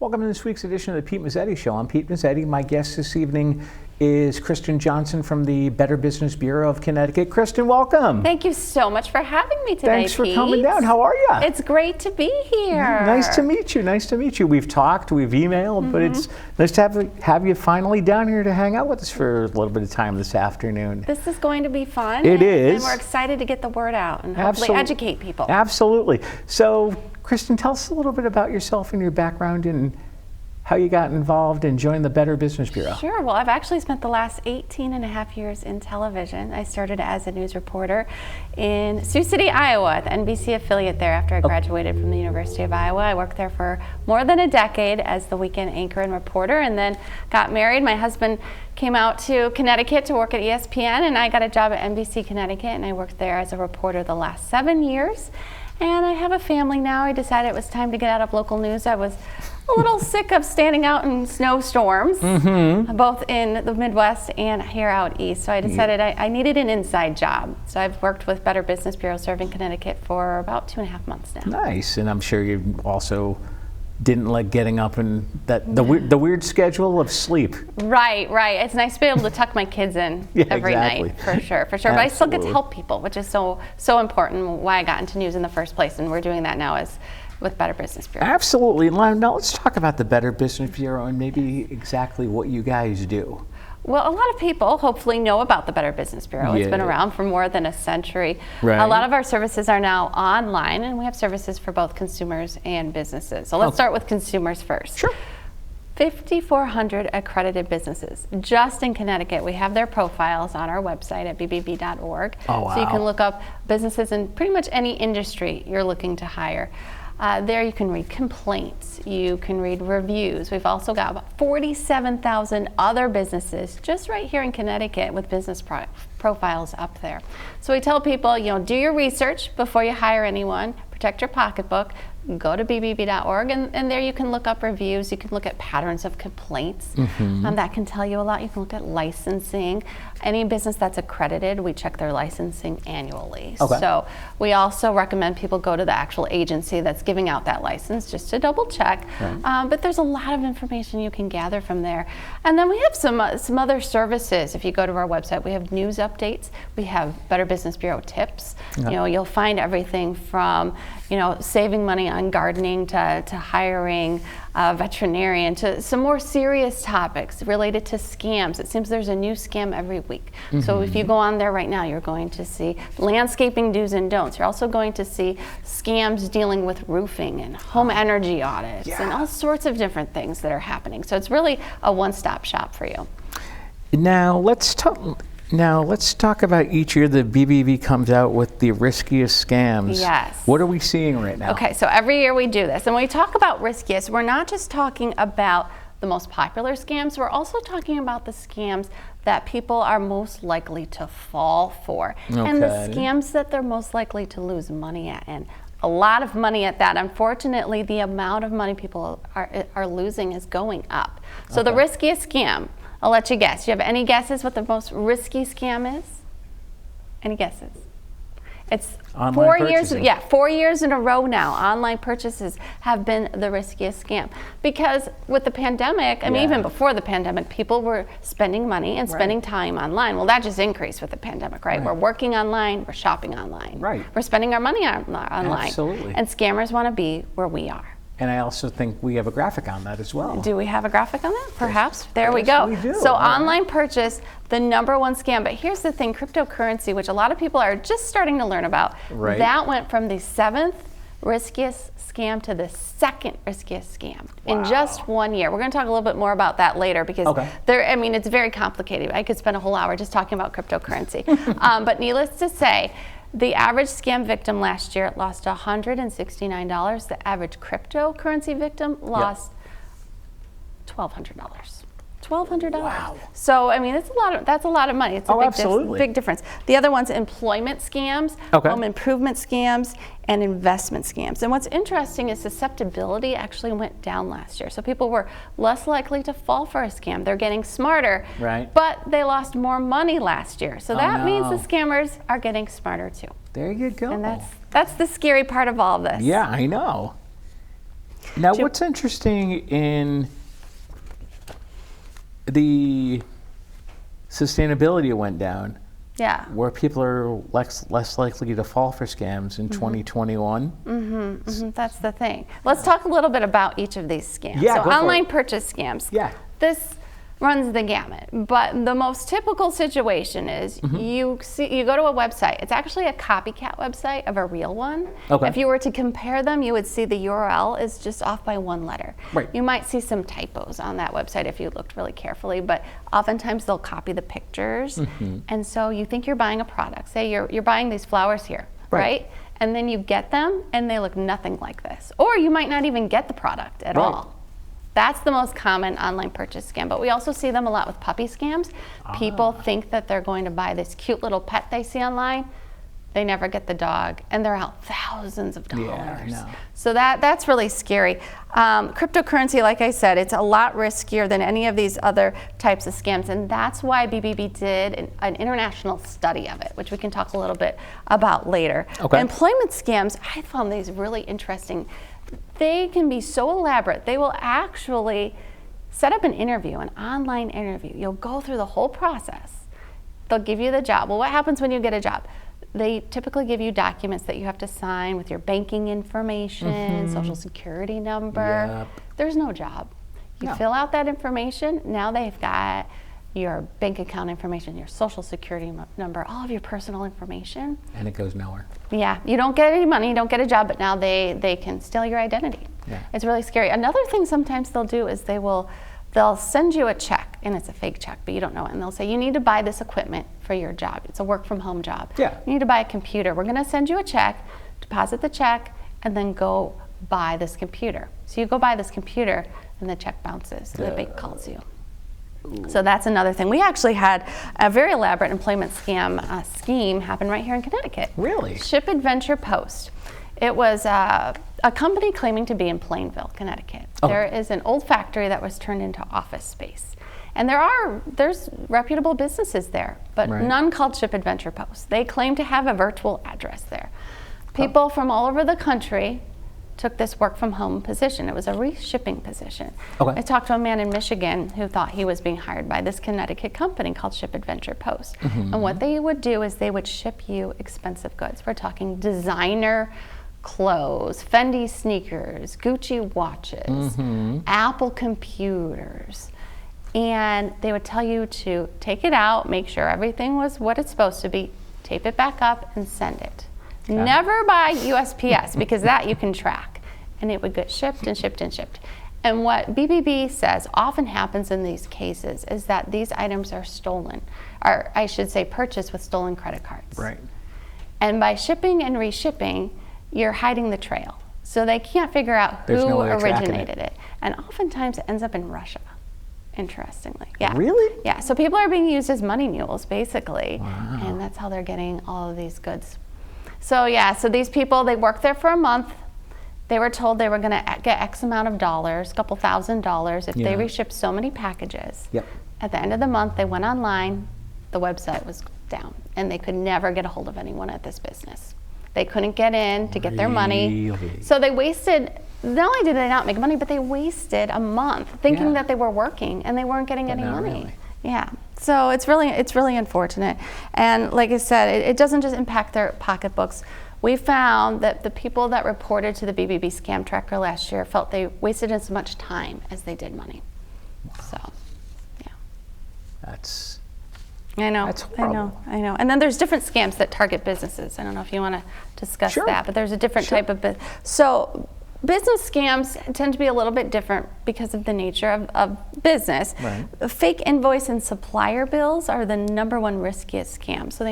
Welcome to this week's edition of the Pete Mezzetti Show. I'm Pete Mezzetti. My guest this evening is Kristen Johnson from the Better Business Bureau of Connecticut. Kristen, welcome. Thank you so much for having me today, Thanks for Pete. coming down. How are you? It's great to be here. Nice to meet you. Nice to meet you. We've talked, we've emailed, but it's nice to have you finally down here to hang out with us for a little bit of time this afternoon. This is going to be fun. It is. And we're excited to get the word out and hopefully educate people. Absolutely. So, Kristen, tell us a little bit about yourself and your background and how you got involved and joined the Better Business Bureau. Sure. Well, I've actually spent the last 18 and a half years in television. I started as a news reporter in Sioux City, Iowa, the NBC affiliate there after I graduated from the University of Iowa. I worked there for more than a decade as the weekend anchor and reporter, and then got married. My husband came out to Connecticut to work at ESPN, and I got a job at NBC Connecticut, and I worked there as a reporter the last 7 years. And I have a family now. I decided it was time to get out of local news. I was a little sick of standing out in snowstorms, both in the Midwest and here out east. So I decided I needed an inside job. So I've worked with Better Business Bureau serving Connecticut for about 2.5 months now. Nice. And I'm sure you also didn't like getting up and the weird schedule of sleep. Right. It's nice to be able to tuck my kids in every night, for sure. But I still get to help people, which is so important, why I got into news in the first place, and we're doing that now with Better Business Bureau. Absolutely. Now let's talk about the Better Business Bureau and maybe exactly what you guys do. Well, a lot of people hopefully know about the Better Business Bureau. It's been around for more than a century. Right. A lot of our services are now online, and we have services for both consumers and businesses. So let's start with consumers first. Sure. 5,400 accredited businesses just in Connecticut. We have their profiles on our website at bbb.org. Oh, wow. So you can look up businesses in pretty much any industry you're looking to hire. There you can read complaints, you can read reviews. We've also got about 47,000 other businesses just right here in Connecticut with business profiles up there. So we tell people, do your research before you hire anyone, protect your pocketbook, go to bbb.org, and there you can look up reviews, you can look at patterns of complaints. That can tell you a lot. You can look at licensing. Any business that's accredited, we check their licensing annually. Okay. So we also recommend people go to the actual agency that's giving out that license just to double check. Right. But there's a lot of information you can gather from there. And then we have some other services. If you go to our website, we have news updates. We have Better Business Bureau tips. Yeah. You'll find everything from saving money on gardening to hiring a veterinarian to some more serious topics related to scams. It seems there's a new scam every week. So if you go on there right now, you're going to see landscaping do's and don'ts. You're also going to see scams dealing with roofing and home energy audits and all sorts of different things that are happening. So it's really a one-stop shop for you. Now let's talk about each year the BBB comes out with the riskiest scams. Yes. What are we seeing right now? Okay, so every year we do this. And when we talk about riskiest, we're not just talking about the most popular scams, we're also talking about the scams that people are most likely to fall for. Okay. And the scams that they're most likely to lose money at. And a lot of money at that. Unfortunately, the amount of money people are losing is going up. So the riskiest scam, I'll let you guess. Do you have any guesses what the most risky scam is? Any guesses? It's online purchasing. 4 years in a row now. Online purchases have been the riskiest scam because with the pandemic, I mean, even before the pandemic, people were spending money and spending time online. Well, that just increased with the pandemic, right? We're working online, we're shopping online, we're spending our money online. Absolutely. And scammers want to be where we are. And I also think we have a graphic on that as well. Do we have a graphic on that? Perhaps. There we go. We do. So online purchase, the #1 scam. But here's the thing, cryptocurrency, which a lot of people are just starting to learn about, that went from the 7th riskiest scam to the 2nd riskiest scam in just 1 year. We're going to talk a little bit more about that later because it's very complicated. I could spend a whole hour just talking about cryptocurrency. But needless to say, the average scam victim last year lost $169. The average cryptocurrency victim lost $1,200. $1,200. Wow. So that's a lot of money. It's a big difference. The other one's employment scams, home improvement scams, and investment scams. And what's interesting is susceptibility actually went down last year. So people were less likely to fall for a scam. They're getting smarter, but they lost more money last year. So that means the scammers are getting smarter too. There you go. And that's the scary part of all of this. Yeah, I know. Now, what's interesting in the sustainability went down, Yeah. where people are less likely to fall for scams in 2021. That's the thing. Let's talk a little bit about each of these scams. Yeah, so go for online it. purchase scams. Yeah. This runs the gamut, but the most typical situation is you go to a website. It's actually a copycat website of a real one. Okay. If you were to compare them, you would see the URL is just off by one letter. Right. You might see some typos on that website if you looked really carefully, but oftentimes they'll copy the pictures, and so you think you're buying a product. Say you're buying these flowers here, right? And then you get them and they look nothing like this, or you might not even get the product at all. That's the most common online purchase scam, but we also see them a lot with puppy scams. People think that they're going to buy this cute little pet they see online. They never get the dog, and they're out thousands of dollars. Yeah, I know. So that's really scary. Cryptocurrency, like I said, it's a lot riskier than any of these other types of scams, and that's why BBB did an international study of it, which we can talk a little bit about later. Okay. Employment scams, I found these really interesting. They can be so elaborate. They will actually set up an interview, an online interview. You'll go through the whole process. They'll give you the job. Well, what happens when you get a job? They typically give you documents that you have to sign with your banking information, social security number. Yep. There's no job. You fill out that information. Now they've got your bank account information, your social security number, all of your personal information. And it goes nowhere. Yeah, you don't get any money, you don't get a job, but now they can steal your identity. Yeah. It's really scary. Another thing sometimes they'll do is they'll send you a check, and it's a fake check, but you don't know it, and they'll say, you need to buy this equipment for your job. It's a work from home job. Yeah. You need to buy a computer. We're gonna send you a check, deposit the check, and then go buy this computer. So you go buy this computer, and the check bounces, and the bank calls you. So that's another thing. We actually had a very elaborate employment scam scheme happen right here in Connecticut. Really? Ship Adventure Post. It was a company claiming to be in Plainville, Connecticut. Oh. There is an old factory that was turned into office space. And there's reputable businesses there, but none called Ship Adventure Post. They claim to have a virtual address there. People from all over the country took this work from home position. It was a reshipping position. Okay. I talked to a man in Michigan who thought he was being hired by this Connecticut company called Ship Adventure Post. And what they would do is they would ship you expensive goods. We're talking designer clothes, Fendi sneakers, Gucci watches, Apple computers. And they would tell you to take it out, make sure everything was what it's supposed to be, tape it back up, and send it. Never by USPS, because that you can track. And it would get shipped and shipped and shipped. And what BBB says often happens in these cases is that these items are stolen, or I should say purchased with stolen credit cards. Right. And by shipping and reshipping, you're hiding the trail. So they can't figure out There's who no way of tracking originated it. And oftentimes it ends up in Russia, interestingly. Yeah. Really? Yeah, so people are being used as money mules, basically. Wow. And that's how they're getting all of these goods. So yeah, so these people, they worked there for a month. They were told they were gonna get X amount of dollars, a couple $1,000s if they reshipped so many packages. Yep. At the end of the month, they went online, the website was down, and they could never get a hold of anyone at this business. They couldn't get in to get their money. Really? So they wasted, not only did they not make money, but they wasted a month thinking that they were working and they weren't getting any money. Really. Yeah, so it's really unfortunate. And like I said, it doesn't just impact their pocketbooks. We found that the people that reported to the BBB scam tracker last year felt they wasted as much time as they did money. Wow. So, yeah. That's I know. That's horrible. I know. And then there's different scams that target businesses. I don't know if you want to discuss that, but there's a different type of business. So business scams tend to be a little bit different because of the nature of business. Right. Fake invoice and supplier bills are the #1 riskiest scam. So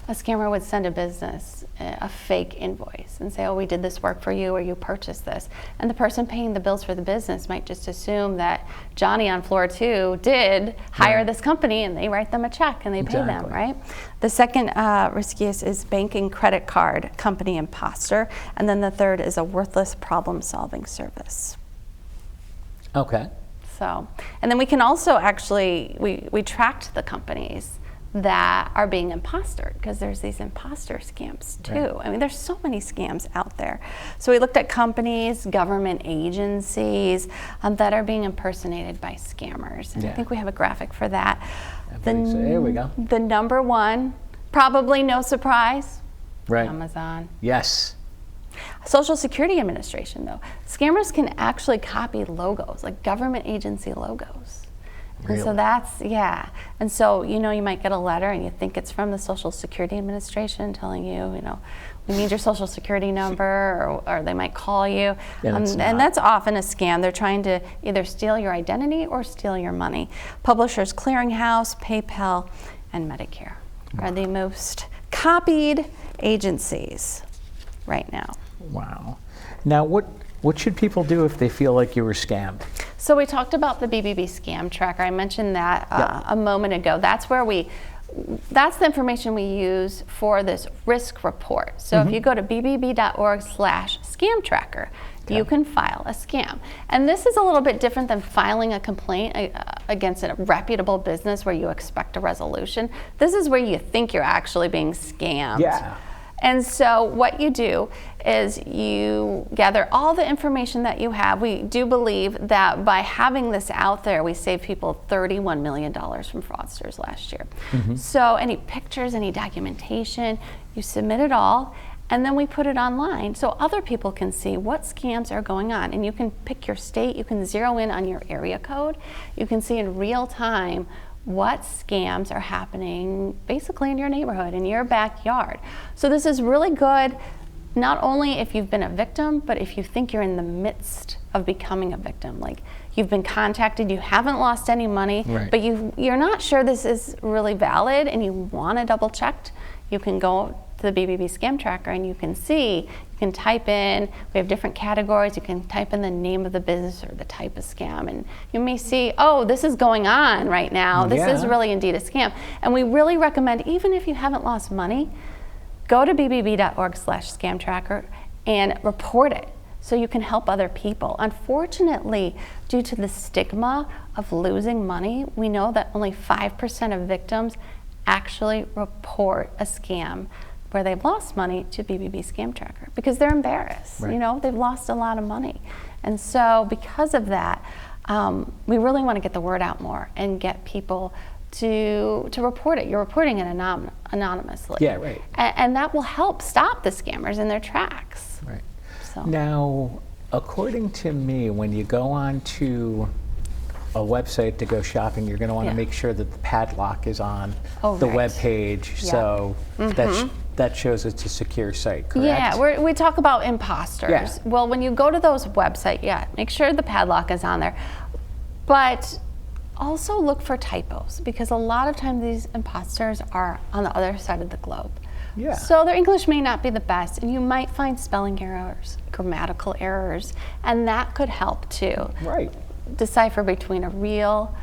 a scammer would send a business a fake invoice and say, oh, we did this work for you, or you purchased this. And the person paying the bills for the business might just assume that Johnny on floor 2 did hire this company, and they write them a check and they pay them, right? The second riskiest is bank and credit card company imposter. And then the third is a worthless problem-solving service. okay. So, and then we can also actually, we tracked the companies that are being impostered, because there's these imposter scams too. Right. I mean, there's so many scams out there. So we looked at companies, government agencies that are being impersonated by scammers. And I think we have a graphic for that. There we go. The number one, probably no surprise, Right. Amazon. Yes. Social Security Administration, though. Scammers can actually copy logos, like government agency logos. Really? And so that's, yeah. And so, you know, you might get a letter and you think it's from the Social Security Administration telling you, you know, we need your Social Security number, or they might call you. And that's often a scam. They're trying to either steal your identity or steal your money. Publishers Clearinghouse, PayPal, and Medicare are the most copied agencies right now. Wow. Now, what should people do if they feel like you were scammed? So we talked about the BBB scam tracker. I mentioned that a moment ago. That's the information we use for this risk report. So if you go to bbb.org/scam tracker, you can file a scam. And this is a little bit different than filing a complaint against a reputable business where you expect a resolution. This is where you think you're actually being scammed. Yeah. And so what you do is you gather all the information that you have. We do believe that by having this out there, we saved people $31 million from fraudsters last year. So any pictures, any documentation, you submit it all, and then we put it online so other people can see what scams are going on. And you can pick your state, you can zero in on your area code, you can see in real time what scams are happening basically in your neighborhood, in your backyard. So this is really good, not only if you've been a victim, but if you think you're in the midst of becoming a victim. Like you've been contacted, you haven't lost any money, but you're not sure this is really valid and you want to double check, you can go to the BBB scam tracker and you can see, you can type in, we have different categories, you can type in the name of the business or the type of scam, and you may see, oh, this is going on right now. This is really indeed a scam. And we really recommend, even if you haven't lost money, go to bbb.org/scam tracker and report it so you can help other people. Unfortunately, due to the stigma of losing money, we know that only 5% of victims actually report a scam where they've lost money to BBB scam tracker because they're embarrassed. You know, they've lost a lot of money. And so because of that, we really want to get the word out more and get people to report it. You're reporting it anonymously. Yeah, right. And that will help stop the scammers in their tracks. Right. So. Now, according to me, when you go on to a website to go shopping, you're going to want to make sure that the padlock is on the web page, so that shows it's a secure site, correct? Yeah, we talk about imposters. Yeah. Well, when you go to those websites, make sure the padlock is on there. But also look for typos, because a lot of times these imposters are on the other side of the globe. Yeah. So their English may not be the best, and you might find spelling errors, grammatical errors, and that could help too. Right. Decipher between a real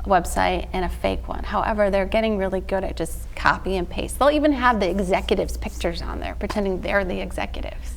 website and a fake one. However, they're getting really good at just copy and paste. They'll even have the executives' pictures on there, pretending they're the executives.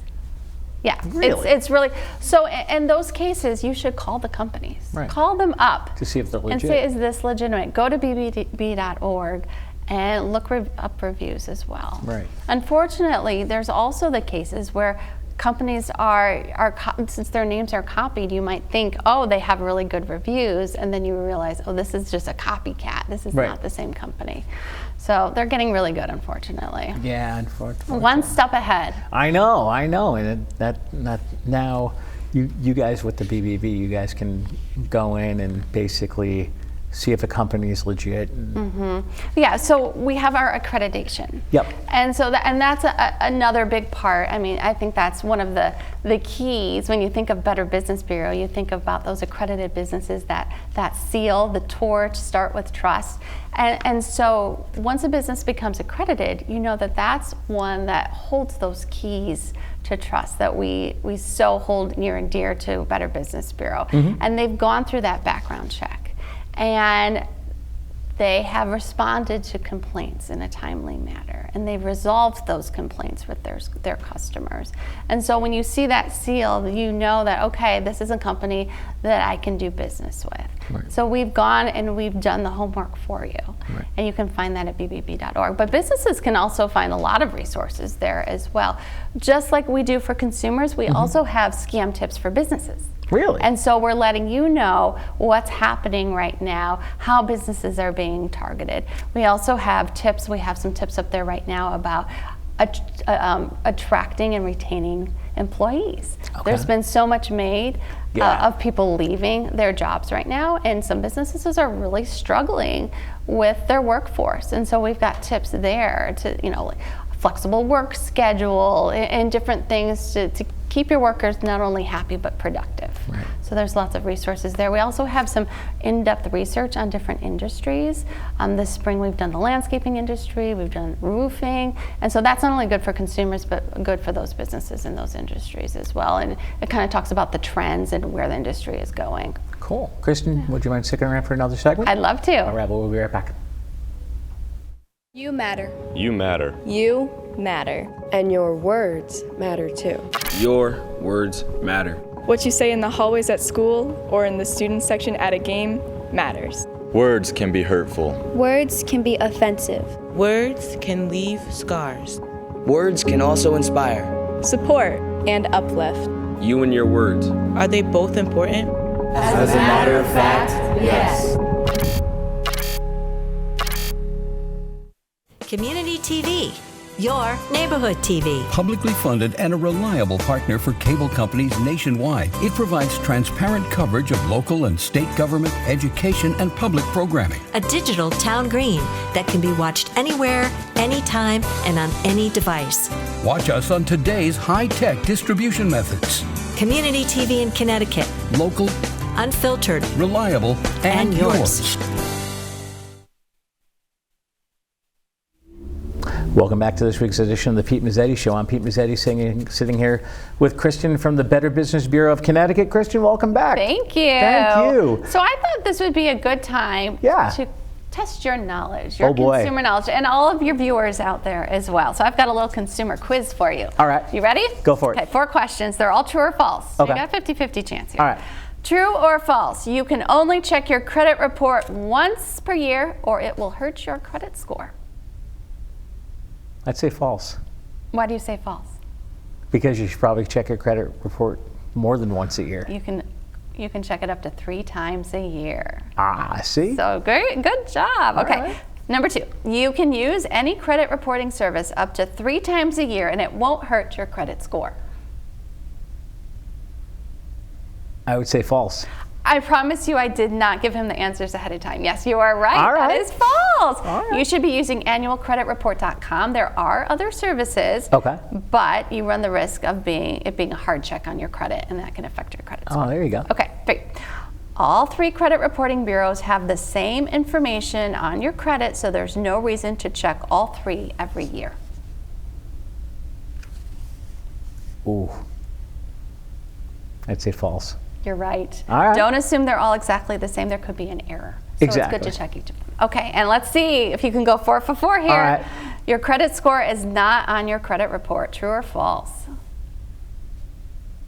Yeah, really? It's really, so in those cases, you should call the companies. Right. Call them up. To see if they're legit. And say, is this legitimate? Go to bbb.org and look up reviews as well. Right. Unfortunately, there's also the cases where companies are since their names are copied, you might think, oh, they have really good reviews, and then you realize, oh, this is just a copycat. This is not the same company. So they're getting really good, unfortunately. Yeah, unfortunately. One step ahead. I know, and that now you guys with the BBB, you guys can go in and basically see if a company is legit. Yeah, so we have our accreditation. Yep. And so that's another big part. I mean, I think that's one of the keys. When you think of Better Business Bureau, you think about those accredited businesses that seal, the torch, start with trust. And so once a business becomes accredited, you know that that's one that holds those keys to trust that we so hold near and dear to Better Business Bureau. And they've gone through that background check. And they have responded to complaints in a timely manner, and they've resolved those complaints with their customers. And so when you see that seal, you know that, okay, this is a company that I can do business with. Right. So we've gone and we've done the homework for you. Right. And you can find that at bbb.org. But businesses can also find a lot of resources there as well. Just like we do for consumers, we also have scam tips for businesses. Really? And so we're letting you know what's happening right now, how businesses are being targeted. We also have tips. We have some tips up there right now about attracting and retaining employees. Okay. There's been so much made of people leaving their jobs right now, and some businesses are really struggling with their workforce. And so we've got tips there to, like flexible work schedule and different things to keep your workers not only happy but productive. Right. So there's lots of resources there. We also have some in-depth research on different industries. This spring we've done the landscaping industry, we've done roofing, and so that's not only good for consumers but good for those businesses in those industries as well. And it kind of talks about the trends and where the industry is going. Cool. Kristen, would you mind sticking around for another segment? I'd love to. All right, well, we'll be right back. You matter. You matter. You matter. And your words matter too. Your words matter. What you say in the hallways at school or in the student section at a game matters. Words can be hurtful. Words can be offensive. Words can leave scars. Words can also inspire. Support and uplift. You and your words. Are they both important? As a matter of fact, yes. Community TV, your neighborhood TV. Publicly funded and a reliable partner for cable companies nationwide, it provides transparent coverage of local and state government, education, and public programming. A digital town green that can be watched anywhere, anytime, and on any device. Watch us on today's high-tech distribution methods. Community TV in Connecticut. Local, unfiltered, reliable, and yours. Welcome back to this week's edition of the Pete Mezzetti Show. I'm Pete Mezzetti sitting here with Kristen from the Better Business Bureau of Connecticut. Kristen, welcome back. Thank you. Thank you. So I thought this would be a good time to test your knowledge, your consumer knowledge, and all of your viewers out there as well. So I've got a little consumer quiz for you. All right. You ready? Go for it. Okay, 4 questions. They're all true or false. So okay. You got a 50-50 chance here. All right. True or false? You can only check your credit report once per year or it will hurt your credit score. I'd say false. Why do you say false? Because you should probably check your credit report more than once a year. You can check it up to 3 times a year. Ah, see? So great, good job. All okay. Right. Number 2, you can use any credit reporting service up to 3 times a year and it won't hurt your credit score. I would say false. I promise you I did not give him the answers ahead of time. Yes, you are right. All right. That is false. All right. You should be using annualcreditreport.com. There are other services, okay, but you run the risk of it being a hard check on your credit, and that can affect your credit score. Oh, there you go. Okay, 3. All 3 credit reporting bureaus have the same information on your credit, so there's no reason to check all 3 every year. Ooh. I'd say false. You're right. All right. Don't assume they're all exactly the same. There could be an error. So exactly. It's good to check each of them. Okay, and let's see if you can go 4 for 4 here. All right. Your credit score is not on your credit report. True or false?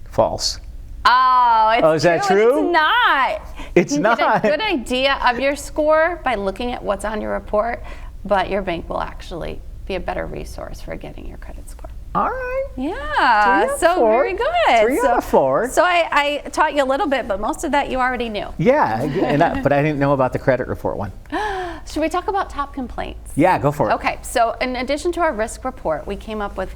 False. Oh, it's is that true? It's not. It's you not. You get a good idea of your score by looking at what's on your report, but your bank will actually be a better resource for getting your credit score. All right. Yeah, so 4. very good. 3 out of 4. So I taught you a little bit, but most of that you already knew. Yeah, but I didn't know about the credit report one. Should we talk about top complaints? Yeah, go for it. Okay, so in addition to our risk report, we came up with,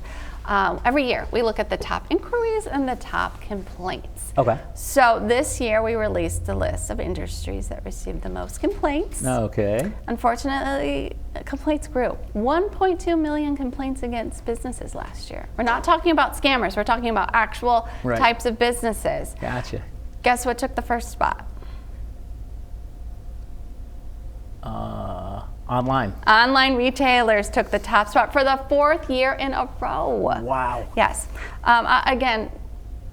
every year, we look at the top inquiries and the top complaints. Okay. So this year we released a list of industries that received the most complaints. Okay. Unfortunately, complaints grew. 1.2 million complaints against businesses last year. We're not talking about scammers, we're talking about actual types of businesses. Gotcha. Guess what took the first spot? Online. Online retailers took the top spot for the 4th year in a row. Wow. Yes. Again,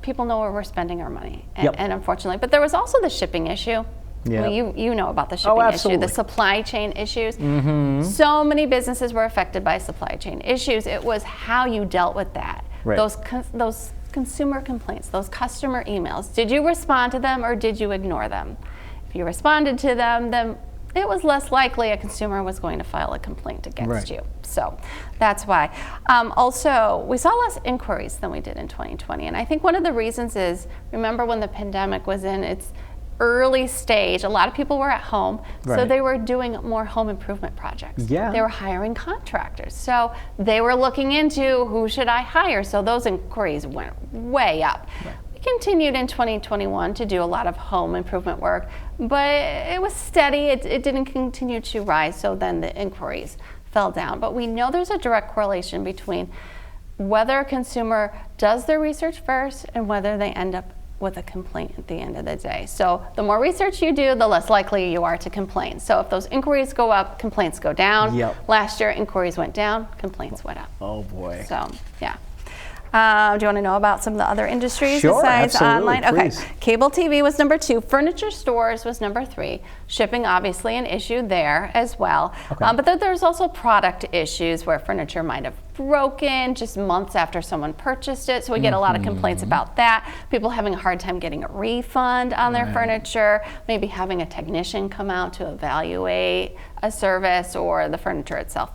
people know where we're spending our money, and unfortunately, but there was also the shipping issue. Yeah. Well, you know about the shipping issue, the supply chain issues. Mm-hmm. So many businesses were affected by supply chain issues. It was how you dealt with that. Right. Those consumer complaints, those customer emails. Did you respond to them or did you ignore them? If If you responded to them, then it was less likely a consumer was going to file a complaint against you. So that's why. Also, we saw less inquiries than we did in 2020. And I think one of the reasons is, remember when the pandemic was in its early stage, a lot of people were at home, so they were doing more home improvement projects. Yeah. They were hiring contractors. So they were looking into who should I hire, so those inquiries went way up. We continued in 2021 to do a lot of home improvement work, but it was steady. It didn't continue to rise, so then the inquiries fell down. But we know there's a direct correlation between whether a consumer does their research first and whether they end up with a complaint at the end of the day. So the more research you do, the less likely you are to complain. So if those inquiries go up, complaints go down. Last year, inquiries went down, complaints went up. Oh boy. So, yeah. Do you want to know about some of the other industries Sure, besides absolutely, online? please. Okay, cable TV was number 2. Furniture stores was number 3. Shipping, obviously, an issue there as well. But then there's also product issues where furniture might have broken just months after someone purchased it. So we get a lot of complaints about that. People having a hard time getting a refund on their furniture, maybe having a technician come out to evaluate a service or the furniture itself.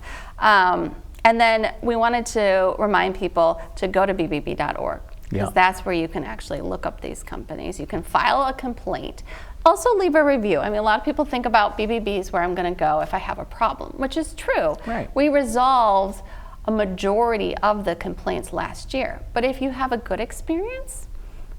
And then we wanted to remind people to go to bbb.org, because that's where you can actually look up these companies. You can file a complaint. Also leave a review. I mean, a lot of people think about BBB is where I'm going to go if I have a problem, which is true. We resolved a majority of the complaints last year. But if you have a good experience,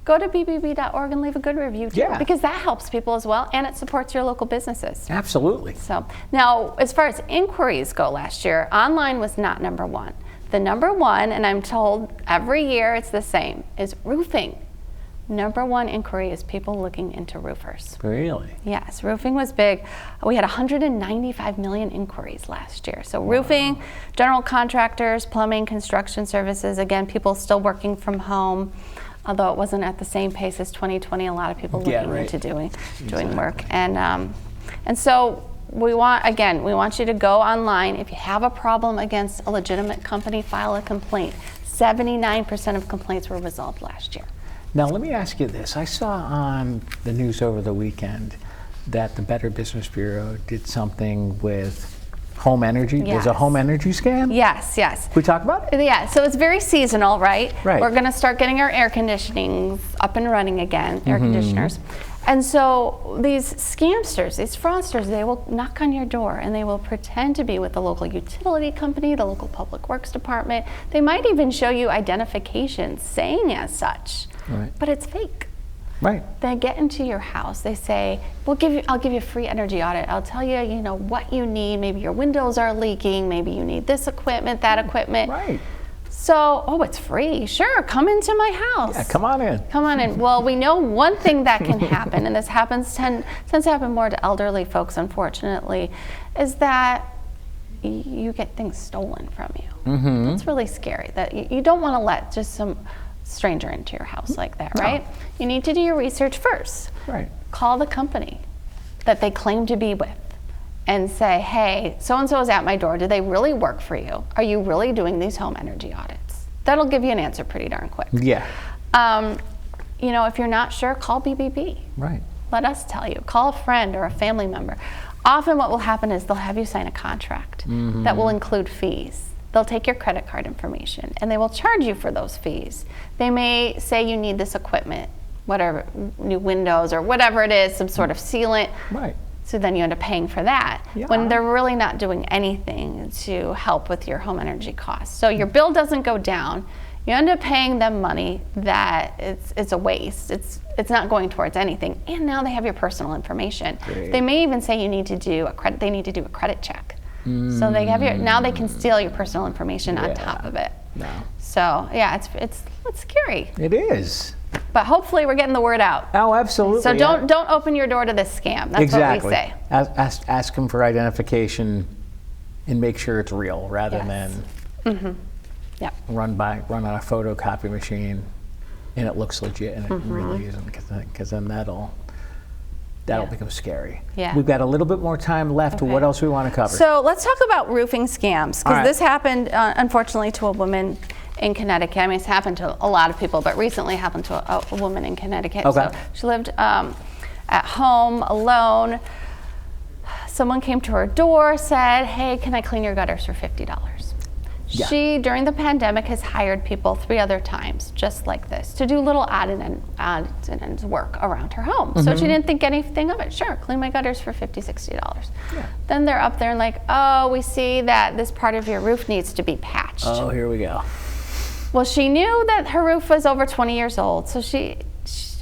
go to bbb.org and leave a good review too, because that helps people as well, and it supports your local businesses. Absolutely. So now, as far as inquiries go last year, online was not number 1. The number 1, and I'm told every year it's the same, is roofing. Number 1 inquiry is people looking into roofers. Really? Yes, roofing was big. We had 195 million inquiries last year. So roofing, general contractors, plumbing, construction services, again, people still working from home. Although it wasn't at the same pace as 2020, a lot of people looking into doing work. And so we want you to go online. If you have a problem against a legitimate company, file a complaint. 79% of complaints were resolved last year. Now let me ask you this. I saw on the news over the weekend that the Better Business Bureau did something with home energy. There's a home energy scam? Yes. Can we talk about it? Yeah, so it's very seasonal, right? We're going to start getting our air conditionings up and running again, air conditioners. And so these scamsters, these fraudsters, they will knock on your door and they will pretend to be with the local utility company, the local public works department. They might even show you identification saying as such, but it's fake. They get into your house. They say, I'll give you a free energy audit. I'll tell you, what you need. Maybe your windows are leaking. Maybe you need this equipment, that equipment. So, it's free. Sure, come into my house. Yeah, come on in. Come on in. Well, we know one thing that can happen, and this tends to happen more to elderly folks, unfortunately, is that you get things stolen from you. It's really scary. That you don't want to let just some stranger into your house like that, right? You need to do your research first. Call the company that they claim to be with and say, hey, so-and-so is at my door. Do they really work for you? Are you really doing these home energy audits? That'll give you an answer pretty darn quick. If you're not sure, call BBB. Let us tell you. Call a friend or a family member. Often what will happen is they'll have you sign a contract that will include fees. They'll take your credit card information and they will charge you for those fees. They may say you need this equipment, whatever, new windows or whatever it is, some sort of sealant. So then you end up paying for that when they're really not doing anything to help with your home energy costs. So your bill doesn't go down. You end up paying them money that it's a waste. It's not going towards anything. And now they have your personal information. They may even say you need to do a credit check. So they have now they can steal your personal information on top of it. So it's scary. It is. But hopefully we're getting the word out. Oh, absolutely. So don't open your door to this scam. That's what we say. Ask them for identification and make sure it's real rather than run on a photocopy machine and it looks legit and it really isn't, because then that'll become scary. We've got a little bit more time left. What else we want to cover? So let's talk about roofing scams, because this happened, unfortunately, to a woman in Connecticut. I mean, it's happened to a lot of people, but recently happened to a woman in Connecticut. So she lived at home alone. Someone came to her door, said, hey, can I clean your gutters for $50? Yeah. She, during the pandemic, has hired people 3 other times, just like this, to do little odds and ends work around her home. So she didn't think anything of it. Sure, clean my gutters for $50, $60. Yeah. Then they're up there and like, oh, we see that this part of your roof needs to be patched. Oh, here we go. Well, she knew that her roof was over 20 years old, so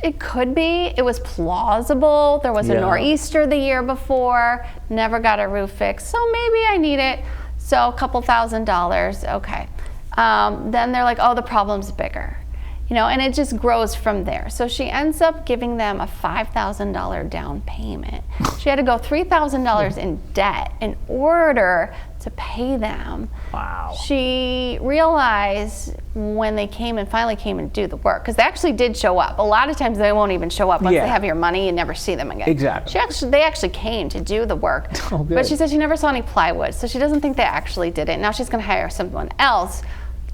it could be. It was plausible. There was a nor'easter the year before, never got a roof fixed, so maybe I need it. So a couple $1,000s, okay. Then they're like, oh, the problem's bigger. And it just grows from there. So she ends up giving them a $5,000 down payment. She had to go $3,000 in debt in order to pay them. Wow. She realized when they finally came and do the work, because they actually did show up. A lot of times they won't even show up once they have your money and never see them again. Exactly. They actually came to do the work. Oh, good. But she said she never saw any plywood, so she doesn't think they actually did it. Now she's going to hire someone else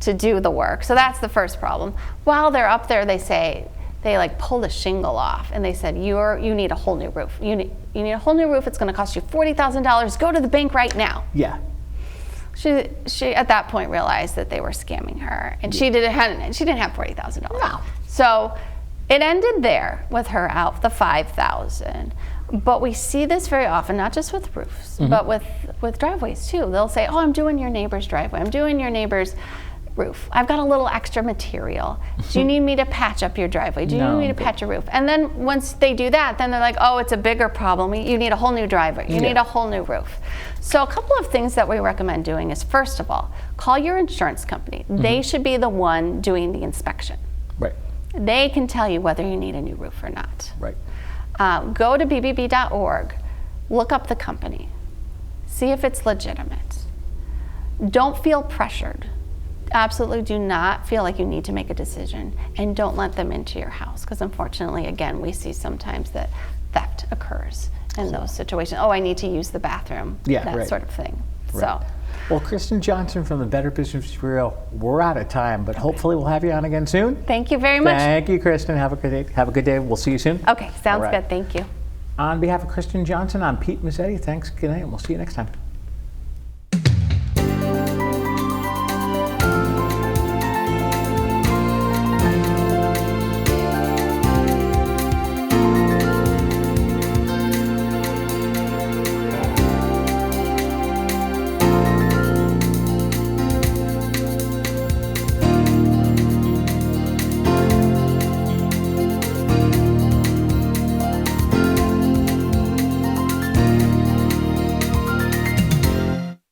to do the work. So that's the first problem. While they're up there, they like pull the shingle off and they said, you need a whole new roof. You need a whole new roof. It's going to cost you $40,000. Go to the bank right now. Yeah. She at that point realized that they were scamming her, and she didn't have $40,000. No. So it ended there with her out the $5,000. But we see this very often, not just with roofs, but with driveways too. They'll say, oh, I'm doing your neighbor's driveway. I'm doing your neighbor's roof. I've got a little extra material. Do you need me to patch up your driveway? Do you need me to patch your roof? And then once they do that, then they're like, oh, it's a bigger problem. You need a whole new driveway. You need a whole new roof. So a couple of things that we recommend doing is, first of all, call your insurance company. They should be the one doing the inspection. Right. They can tell you whether you need a new roof or not. Right. Go to bbb.org, look up the company, see if it's legitimate. Don't feel pressured. Absolutely do not feel like you need to make a decision, and don't let them into your house, because unfortunately, again, we see sometimes that theft occurs in those situations. Oh, I need to use the bathroom, that sort of thing. Right. So, well, Kristen Johnson from the Better Business Bureau, we're out of time, but hopefully we'll have you on again soon. Thank you very much. Thank you, Kristen. Have a good day. Have a good day. We'll see you soon. Okay, sounds good. Thank you. On behalf of Kristen Johnson, I'm Pete Mezzetti. Thanks. Good night, and we'll see you next time.